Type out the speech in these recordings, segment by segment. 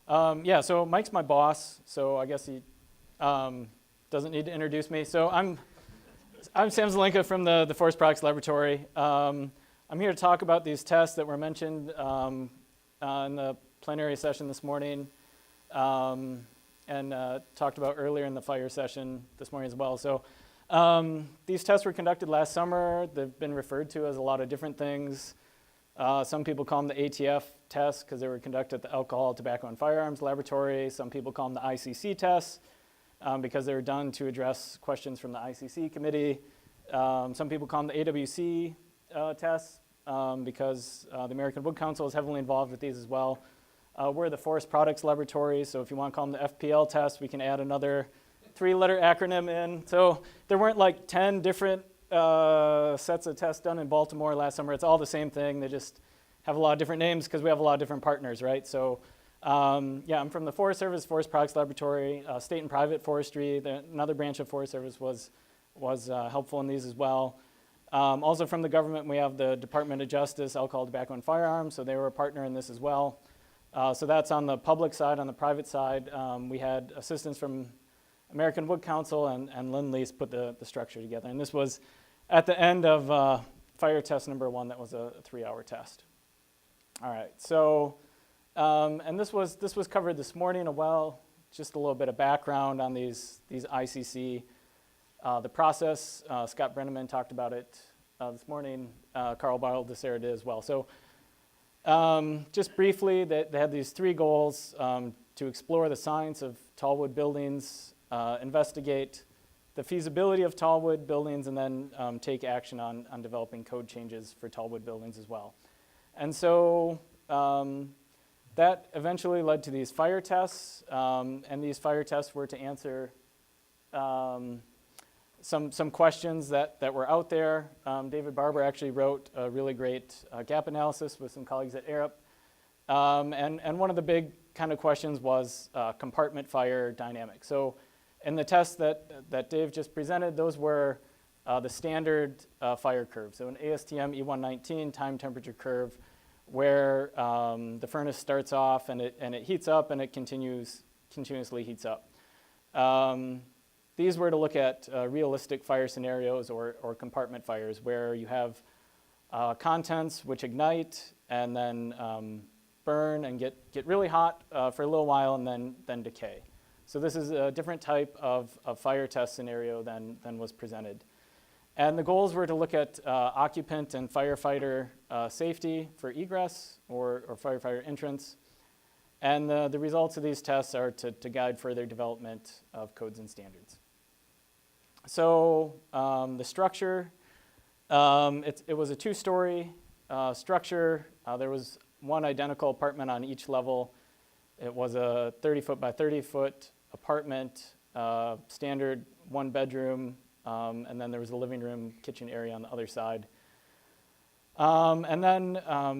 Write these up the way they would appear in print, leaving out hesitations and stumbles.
Yeah, so Mike's my boss, so I guess he doesn't need to introduce me. So I'm Sam Zelinka from the Forest Products Laboratory. I'm here to talk about these tests that were mentioned in the plenary session this morning and talked about earlier in the fire session this morning as well. So these tests were conducted last summer. They've been referred to as a lot of different things. Some people call them the ATF tests because they were conducted at the Alcohol, Tobacco, and Firearms Laboratory. Some people call them the ICC tests because they were done to address questions from the ICC committee. Some people call them the AWC tests because the American Wood Council is heavily involved with these as well. We're the Forest Products Laboratory, so if you want to call them the FPL tests, we can add another 3-letter acronym in. So there weren't like 10 different sets of tests done in Baltimore last summer. It's all the same thing. They just have a lot of different names because we have a lot of different partners, right? So yeah, I'm from the Forest Service, Forest Products Laboratory, state and private forestry. Another branch of Forest Service was helpful in these as well. Also from the government, we have the Department of Justice, Alcohol, Tobacco, and Firearms, so they were a partner in this as well. So that's on the public side. On the private side, we had assistance from American Wood Council and Lend-Lease put the structure together. And this was at the end of fire test number 1. That was a 3-hour test. All right, so, and this was covered this morning as well. Just a little bit of background on these ICC. The process, Scott Brenneman talked about it this morning. Carl Baldessera did as well. So just briefly, they had these 3 goals: to explore the science of tall wood buildings, investigate the feasibility of tall wood buildings, and then take action on developing code changes for tall wood buildings as well. And so that eventually led to these fire tests, and these fire tests were to answer some questions that were out there. David Barber actually wrote a really great gap analysis with some colleagues at ARUP. And one of the big kind of questions was compartment fire dynamics. So in the tests that Dave just presented, those were the standard fire curve. So an ASTM E119 time temperature curve where the furnace starts off and it heats up and it continuously heats up. These were to look at realistic fire scenarios or compartment fires where you have contents which ignite and then burn and get really hot for a little while and then decay. So this is a different type of fire test scenario than was presented. And the goals were to look at occupant and firefighter safety for egress or firefighter entrance. And the results of these tests are to guide further development of codes and standards. So the structure, it was a 2-story structure. There was one identical apartment on each level. It was a 30-foot by 30-foot apartment, standard 1-bedroom, and then there was a living room, kitchen area on the other side. And then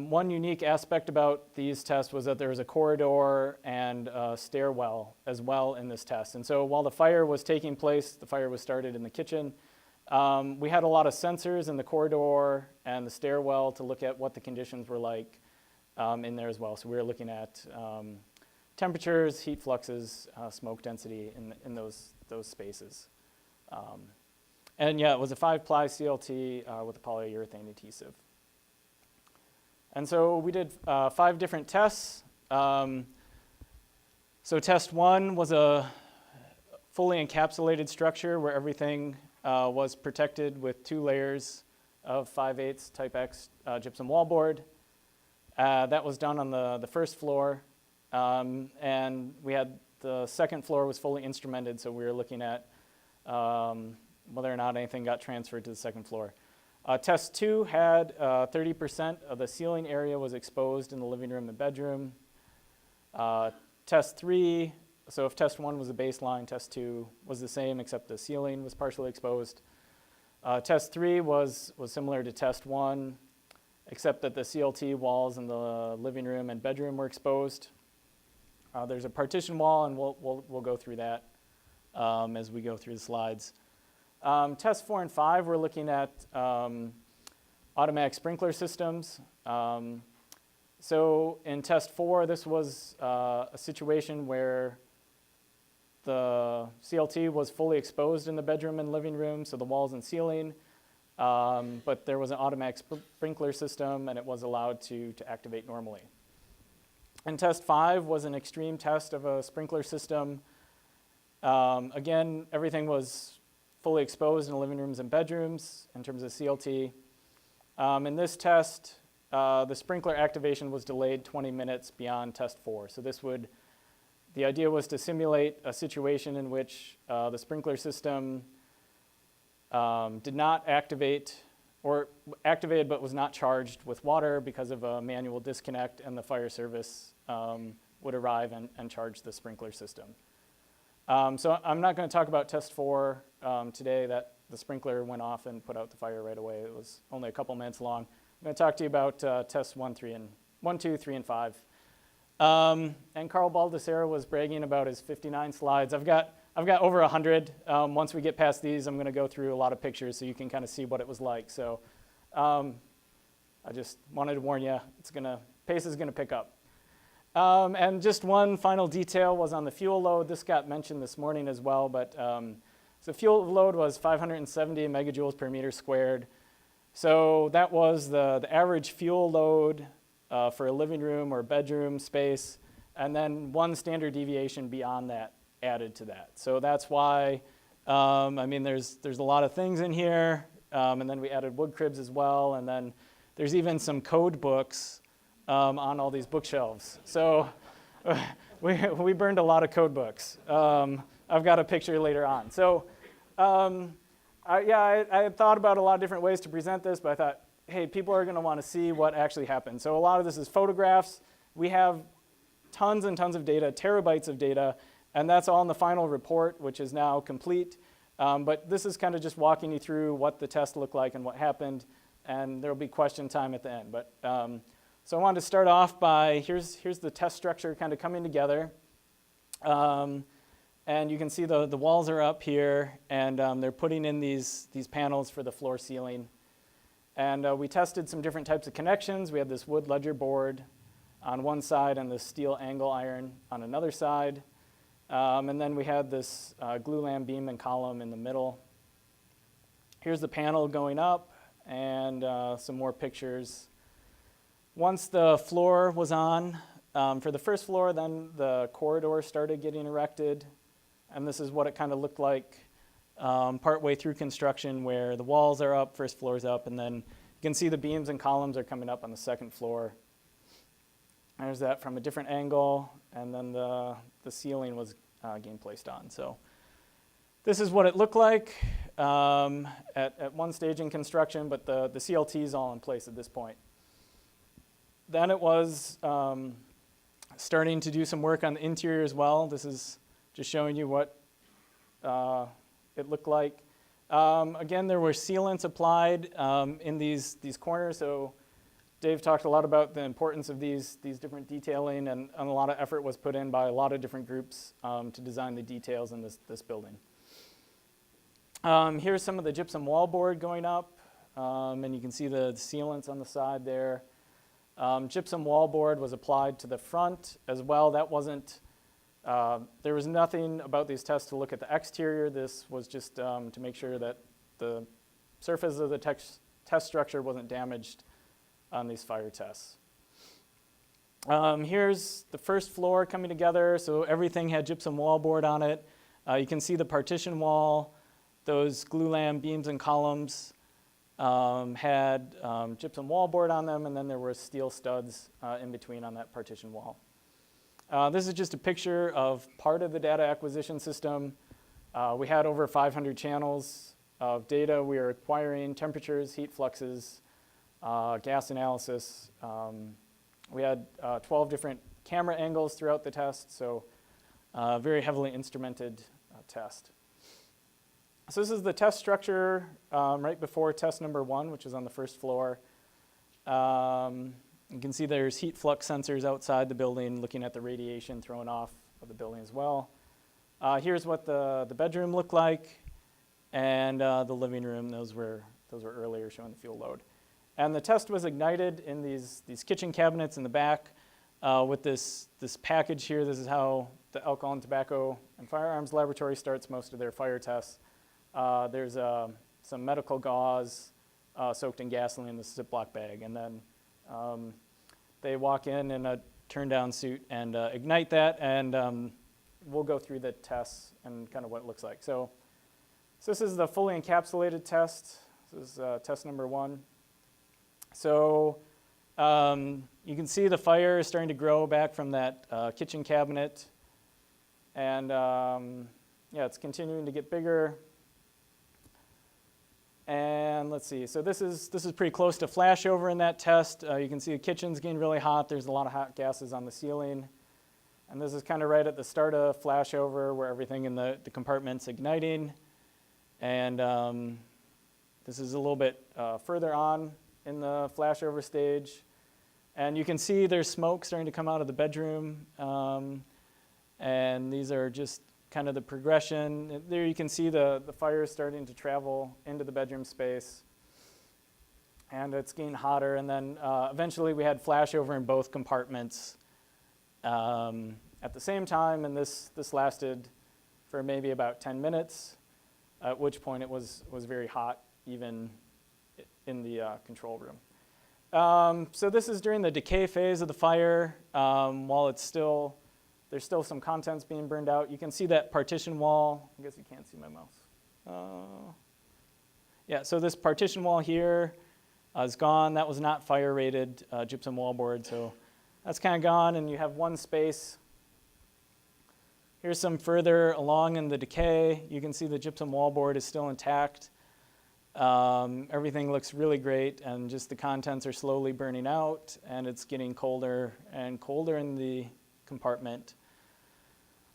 one unique aspect about these tests was that there was a corridor and a stairwell as well in this test. And so while the fire was taking place, the fire was started in the kitchen, we had a lot of sensors in the corridor and the stairwell to look at what the conditions were like in there as well. So we were looking at temperatures, heat fluxes, smoke density in those spaces. And yeah, it was a 5-ply CLT with a polyurethane adhesive. And so we did 5 different tests. So test 1 was a fully encapsulated structure where everything was protected with 2 layers of 5/8 type X gypsum wallboard. That was done on the first floor. And we had the second floor was fully instrumented, so we were looking at whether or not anything got transferred to the second floor. Test 2 had 30% of the ceiling area was exposed in the living room and bedroom. Test 3, so if test 1 was a baseline, test 2 was the same except the ceiling was partially exposed. Test 3 was similar to test 1 except that the CLT walls in the living room and bedroom were exposed. There's a partition wall, and we'll go through that as we go through the slides. Test 4 and 5, we're looking at automatic sprinkler systems. So in test 4, this was a situation where the CLT was fully exposed in the bedroom and living room, so the walls and ceiling, but there was an automatic sprinkler system and it was allowed to activate normally. And test 5 was an extreme test of a sprinkler system. Again, everything was fully exposed in living rooms and bedrooms in terms of CLT. In this test, the sprinkler activation was delayed 20 minutes beyond test 4. So the idea was to simulate a situation in which the sprinkler system did not activate, or activated but was not charged with water because of a manual disconnect, and the fire service would arrive and charge the sprinkler system. So I'm not going to talk about test 4 today, that the sprinkler went off and put out the fire right away. It was only a couple minutes long. I'm going to talk to you about tests 1, 2, 3, and 5. And Carl Baldessera was bragging about his 59 slides. I've got over 100. Once we get past these, I'm going to go through a lot of pictures so you can kind of see what it was like. So I just wanted to warn you, pace is going to pick up. And just one final detail was on the fuel load. This got mentioned this morning as well, but so fuel load was 570 megajoules per meter squared. So that was the average fuel load for a living room or bedroom space, and then one standard deviation beyond that added to that. So that's why, I mean, there's a lot of things in here, and then we added wood cribs as well, and then there's even some code books on all these bookshelves. So we burned a lot of code books. I've got a picture later on. So I had thought about a lot of different ways to present this, but I thought, hey, people are going to want to see what actually happened. So a lot of this is photographs. We have tons and tons of data, terabytes of data, and that's all in the final report, which is now complete. But this is kind of just walking you through what the test looked like and what happened, and there will be question time at the end. But so I wanted to start off by, here's the test structure kind of coming together. And you can see the walls are up here, and they're putting in these panels for the floor ceiling. And we tested some different types of connections. We had this wood ledger board on one side and this steel angle iron on another side. And then we had this glue-lam beam and column in the middle. Here's the panel going up, and some more pictures. Once the floor was on, for the first floor, then the corridor started getting erected. And this is what it kind of looked like partway through construction, where the walls are up, first floor's up, and then you can see the beams and columns are coming up on the second floor. There's that from a different angle, and then the ceiling was getting placed on. So this is what it looked like at one stage in construction, but the CLT is all in place at this point. Then it was starting to do some work on the interior as well. This is just showing you what it looked like. Again, there were sealants applied in these corners. So Dave talked a lot about the importance of these different detailing, and a lot of effort was put in by a lot of different groups to design the details in this building. Here's some of the gypsum wallboard going up, and you can see the sealants on the side there. Gypsum wallboard was applied to the front as well. That wasn't, there was nothing about these tests to look at the exterior. This was just to make sure that the surface of the test structure wasn't damaged on these fire tests. Here's the first floor coming together. So everything had gypsum wallboard on it. You can see the partition wall. Those glue-lam beams and columns had gypsum wallboard on them, and then there were steel studs in between on that partition wall. This is just a picture of part of the data acquisition system. We had over 500 channels of data. We were acquiring temperatures, heat fluxes, gas analysis. We had 12 different camera angles throughout the test, so very heavily instrumented test. So this is the test structure right before test number 1, which is on the first floor. You can see there's heat flux sensors outside the building looking at the radiation thrown off of the building as well. Here's what the bedroom looked like, and the living room. Those were earlier showing the fuel load. And the test was ignited in these kitchen cabinets in the back with this package here. This is how the Alcohol and Tobacco and Firearms Laboratory starts most of their fire tests. There's some medical gauze soaked in gasoline in this Ziploc bag. And then they walk in a turn-down suit and ignite that. And we'll go through the tests and kind of what it looks like. So this is the fully encapsulated test. This is test number 1. So you can see the fire is starting to grow back from that kitchen cabinet. And yeah, it's continuing to get bigger. And let's see, so this is pretty close to flashover in that test. You can see the kitchen's getting really hot. There's a lot of hot gases on the ceiling. And this is kind of right at the start of flashover where everything in the compartment's igniting. And this is a little bit further on in the flashover stage. And you can see there's smoke starting to come out of the bedroom. And these are just kind of the progression. There you can see the fire is starting to travel into the bedroom space. And it's getting hotter. And then eventually we had flashover in both compartments at the same time. And this lasted for maybe about 10 minutes, at which point it was very hot, even in the control room. So this is during the decay phase of the fire. While there's still some contents being burned out. You can see that partition wall. I guess you can't see my mouse. Yeah, so this partition wall here is gone. That was not fire rated gypsum wallboard, so that's kind of gone, and you have one space. Here's some further along in the decay. You can see the gypsum wallboard is still intact. Everything looks really great, and just the contents are slowly burning out, and it's getting colder and colder in the compartment.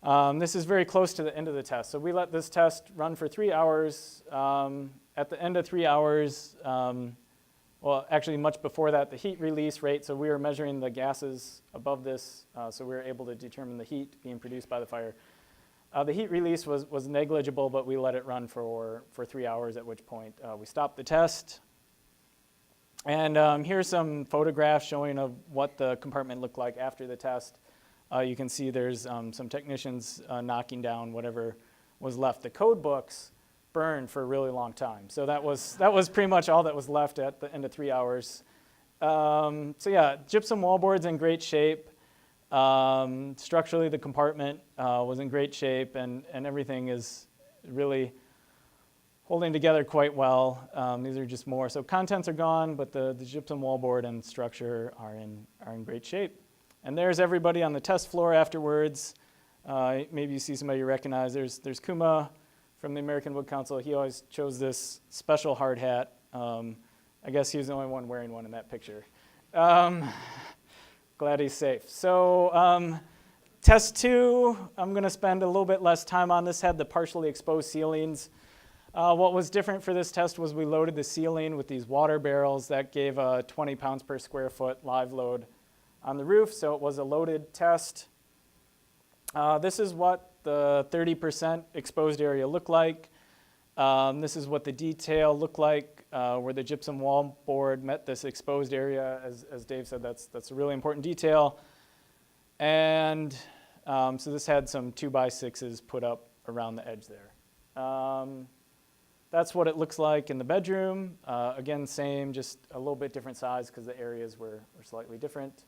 This is very close to the end of the test. So we let this test run for 3 hours. At the end of 3 hours, well, actually much before that, the heat release rate, so we were measuring the gases above this, so we were able to determine the heat being produced by the fire. The heat release was negligible, but we let it run for 3 hours, at which point we stopped the test. And here's some photographs showing of what the compartment looked like after the test. You can see there's some technicians knocking down whatever was left. The code books burned for a really long time. So that was pretty much all that was left at the end of 3 hours. So yeah, gypsum wallboard's in great shape. Structurally, the compartment was in great shape, and everything is really holding together quite well. These are just more. So contents are gone, but the gypsum wallboard and structure are in great shape. And there's everybody on the test floor afterwards. Maybe you see somebody you recognize. There's Kuma from the American Wood Council. He always chose this special hard hat. I guess he was the only one wearing one in that picture. Glad he's safe. So test 2, I'm going to spend a little bit less time on. This had the partially exposed ceilings. What was different for this test was we loaded the ceiling with these water barrels. That gave a 20 pounds per square foot live load on the roof, so it was a loaded test. This is what the 30% exposed area looked like. This is what the detail looked like where the gypsum wallboard met this exposed area. As Dave said, that's a really important detail. And so this had some 2x6s put up around the edge there. That's what it looks like in the bedroom. Again, same, just a little bit different size because the areas were slightly different.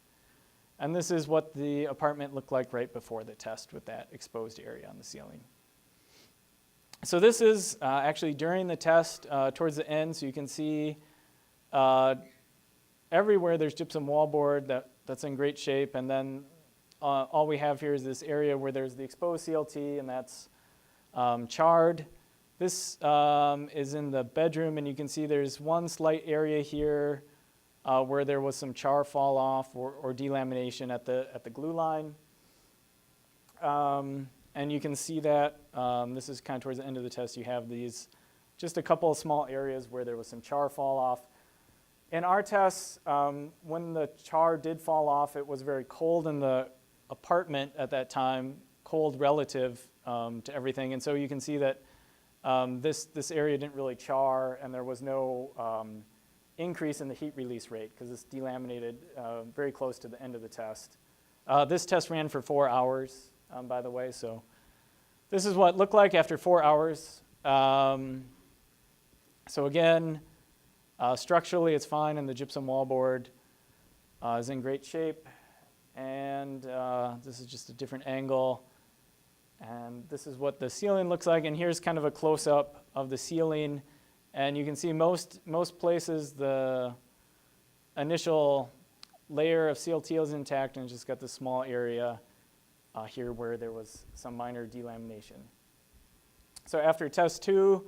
And this is what the apartment looked like right before the test with that exposed area on the ceiling. So this is actually during the test towards the end, so you can see everywhere there's gypsum wallboard that's in great shape, and then all we have here is this area where there's the exposed CLT, and that's charred. This is in the bedroom, and you can see there's one slight area here where there was some char fall off or delamination at the glue line. And you can see that this is kind of towards the end of the test. You have these, just a couple of small areas where there was some char fall off. In our tests, when the char did fall off, it was very cold in the apartment at that time, cold relative to everything. And so you can see that this area didn't really char, and there was no increase in the heat release rate because it's delaminated very close to the end of the test. This test ran for 4 hours, by the way, so this is what it looked like after 4 hours. So again, structurally it's fine, and the gypsum wallboard is in great shape. And this is just a different angle. And this is what the ceiling looks like. And here's kind of a close-up of the ceiling. And you can see most places the initial layer of CLT is intact, and just got this small area here where there was some minor delamination. So after test 2,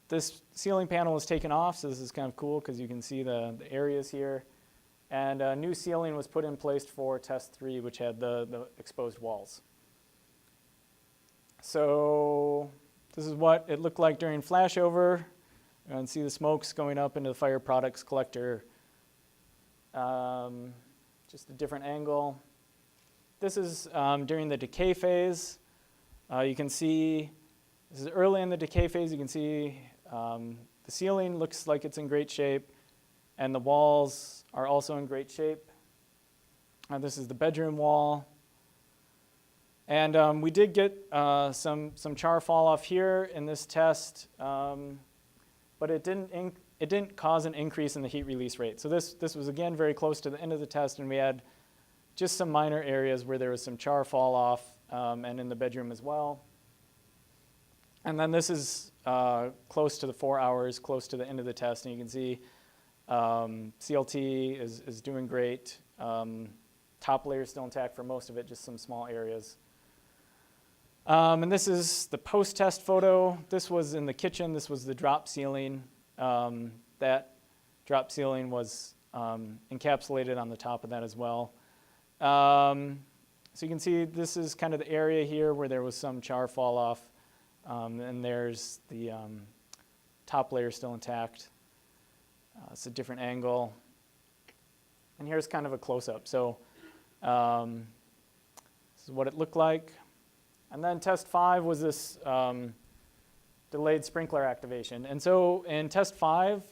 this ceiling panel was taken off, so this is kind of cool because you can see the areas here. And a new ceiling was put in place for test 3, which had the exposed walls. So this is what it looked like during flashover. You can see the smokes going up into the fire products collector. Just a different angle. This is during the decay phase. You can see, this is early in the decay phase, you can see the ceiling looks like it's in great shape, and the walls are also in great shape. This is the bedroom wall. And we did get some char fall off here in this test, but it didn't cause an increase in the heat release rate. So this was again very close to the end of the test, and we had just some minor areas where there was some char fall off, and in the bedroom as well. And then this is close to the 4 hours, close to the end of the test, and you can see CLT is doing great. Top layer is still intact for most of it, just some small areas. And this is the post-test photo. This was in the kitchen. This was the drop ceiling. That drop ceiling was encapsulated on the top of that as well. So you can see this is kind of the area here where there was some char fall off. And there's the top layer still intact. It's a different angle. And here's kind of a close-up. So this is what it looked like. And then test 5 was this delayed sprinkler activation. And so in test 5,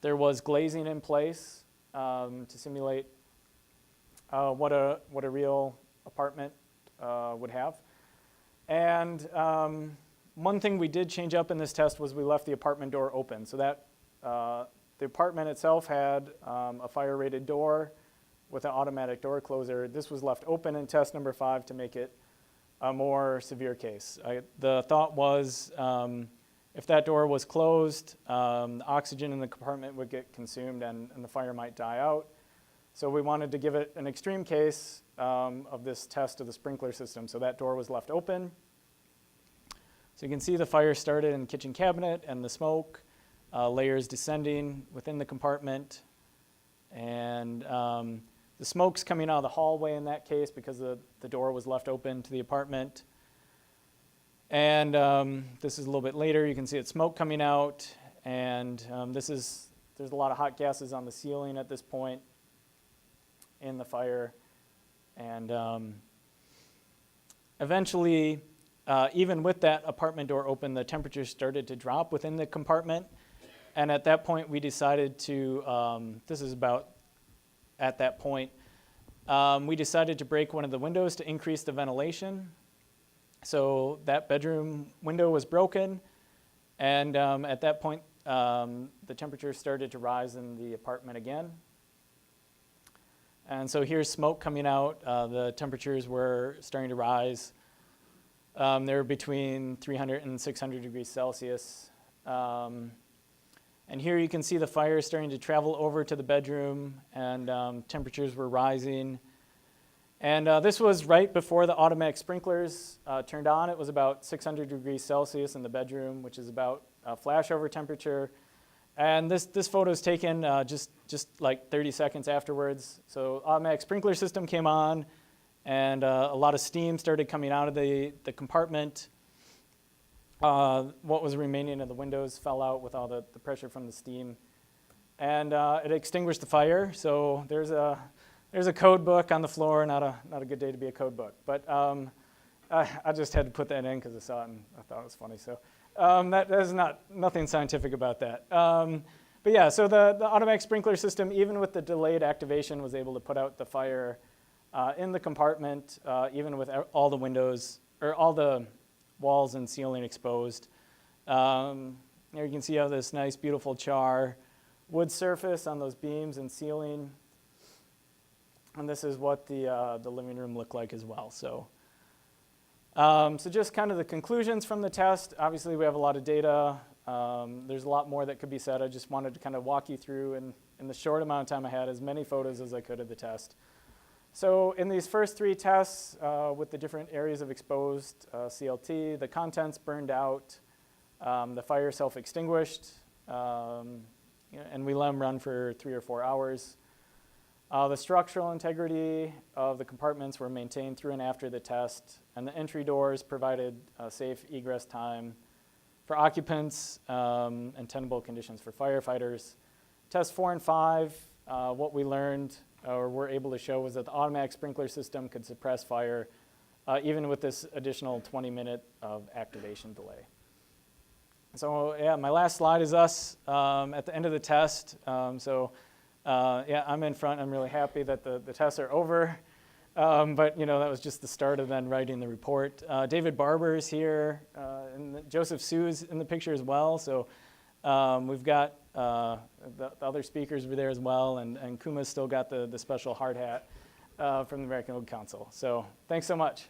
there was glazing in place to simulate what a real apartment would have. And one thing we did change up in this test was we left the apartment door open. So that the apartment itself had a fire-rated door with an automatic door closer. This was left open in test number 5 to make it a more severe case. The thought was if that door was closed, the oxygen in the compartment would get consumed and the fire might die out. So we wanted to give it an extreme case of this test of the sprinkler system. So that door was left open. So you can see the fire started in the kitchen cabinet and the smoke layers descending within the compartment. And the smoke's coming out of the hallway in that case because the door was left open to the apartment. And this is a little bit later. You can see it's smoke coming out. And there's a lot of hot gases on the ceiling at this point in the fire. And eventually, even with that apartment door open, the temperature started to drop within the compartment. And at that point, we decided to, this is about at that point, we decided to break one of the windows to increase the ventilation. So that bedroom window was broken. And at that point, the temperature started to rise in the apartment again. And so here's smoke coming out. The temperatures were starting to rise. They were between 300 and 600 degrees Celsius. And here you can see the fire starting to travel over to the bedroom, and temperatures were rising. And this was right before the automatic sprinklers turned on. It was about 600 degrees Celsius in the bedroom, which is about flashover temperature. And this photo is taken just like 30 seconds afterwards. So automatic sprinkler system came on, and a lot of steam started coming out of the compartment. What was remaining of the windows fell out with all the pressure from the steam. And it extinguished the fire. So there's a code book on the floor, not a good day to be a code book. But I just had to put that in because I saw it and I thought it was funny. So that is nothing scientific about that. But yeah, so the automatic sprinkler system, even with the delayed activation, was able to put out the fire in the compartment, even with all the windows, or all the walls and ceiling exposed. Here you can see how this nice, beautiful char wood surface on those beams and ceiling. And this is what the living room looked like as well. So just kind of the conclusions from the test. Obviously, we have a lot of data. There's a lot more that could be said. I just wanted to kind of walk you through, in the short amount of time I had, as many photos as I could of the test. So in these first 3 tests, with the different areas of exposed CLT, the contents burned out, the fire self-extinguished, and we let them run for 3 or 4 hours. The structural integrity of the compartments were maintained through and after the test, and the entry doors provided safe egress time for occupants and tenable conditions for firefighters. Test 4 and 5, what we learned or were able to show was that the automatic sprinkler system could suppress fire even with this additional 20-minute of activation delay. So yeah, my last slide is us at the end of the test. Yeah, I'm in front. I'm really happy that the tests are over. But that was just the start of then writing the report. David Barber is here, and Joseph Sue's in the picture as well. So we've got the other speakers were there as well, and Kuma's still got the special hard hat from the American Wood Council. So thanks so much.